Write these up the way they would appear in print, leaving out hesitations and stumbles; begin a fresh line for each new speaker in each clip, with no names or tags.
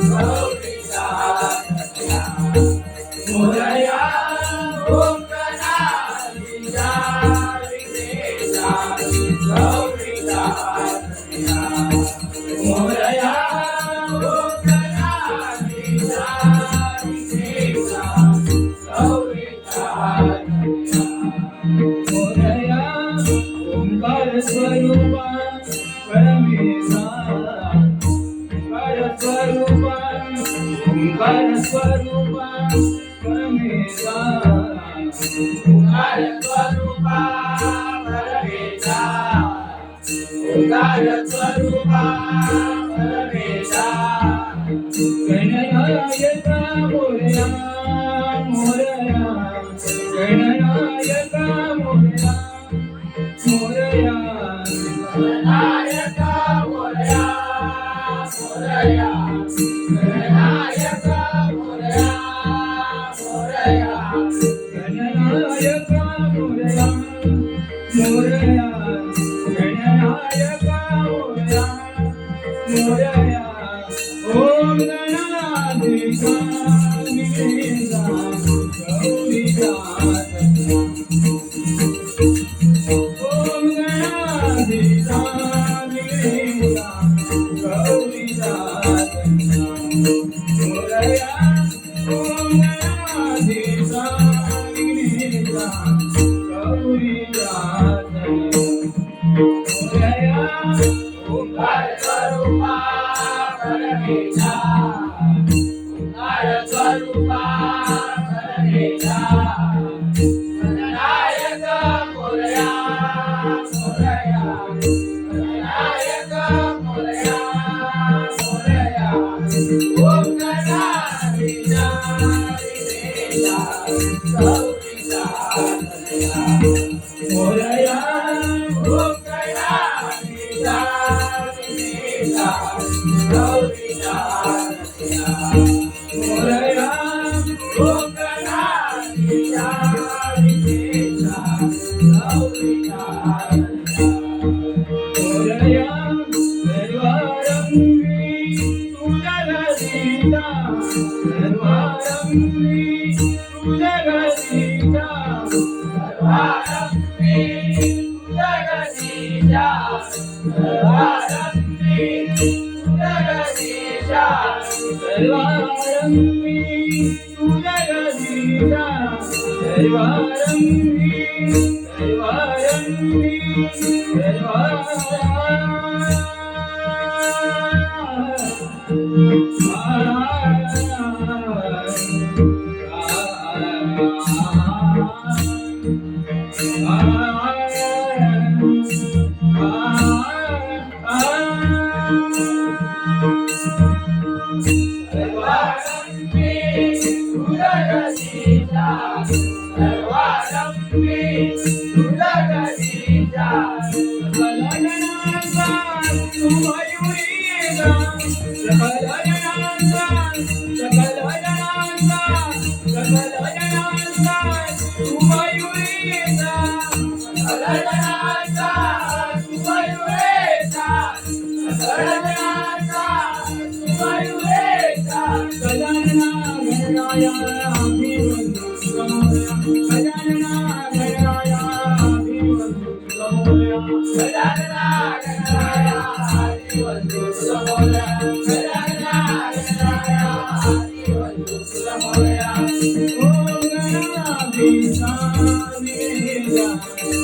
गौरीचा मोरया कोकणाचा विठेचा गौरीचा मोरया कोकणाचा विठेचा गौरीचा मोरया ओंकार स्वरूपा परमेशा ओंकार स्वरूपा परमेशा ओंकार स्वरूपा परमेशा ओंकार स्वरूपा परमेशा गणनायका मोरया मोरया गणनायका मोरया मोरया गणनायका मोरया मोरया गणनायका मोरया मोरया गणनायका मोरया मोरया गणनायका मोरया मोरया ओम गणाधीशा विघ्नेशा गौरीचा ओम गणाधीशा विघ्नेशा गौरीचा मोरया ओम गणाधीशा विघ्नेशा गौरीचा मोरया ओंकार स्वरूपा परमेशा ओंकार स्वरूपा परमेशा गणनायक मोरया मोरया गणनायक मोरया मोरया ओम गणाधीशा विघ्नेशा गौरीचा मोरया ओम गणाधीशा विघ्नेशा गौरीचा मोरया ओम गणाधीशा विघ्नेशा गौरीचा Morya सर्वारंभी तुझगीता सर्वारंभी तुझगीता सर्वारंभी तुझगीता सर्वारंभी तुझगीता सर्वारंभी तुझगीता सर्वारंभी सर्वारंभी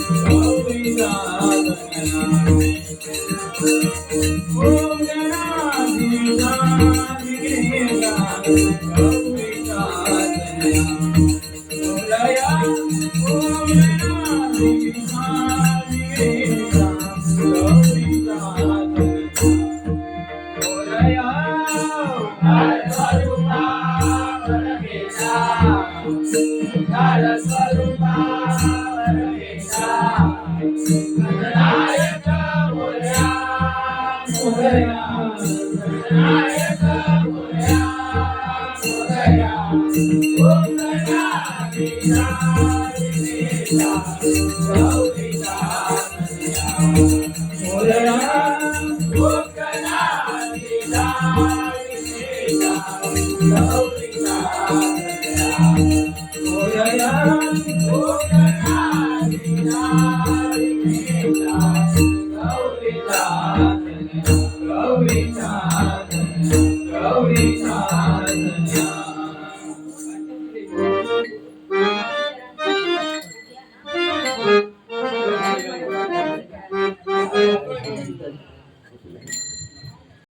Moya,
कोकणातल्या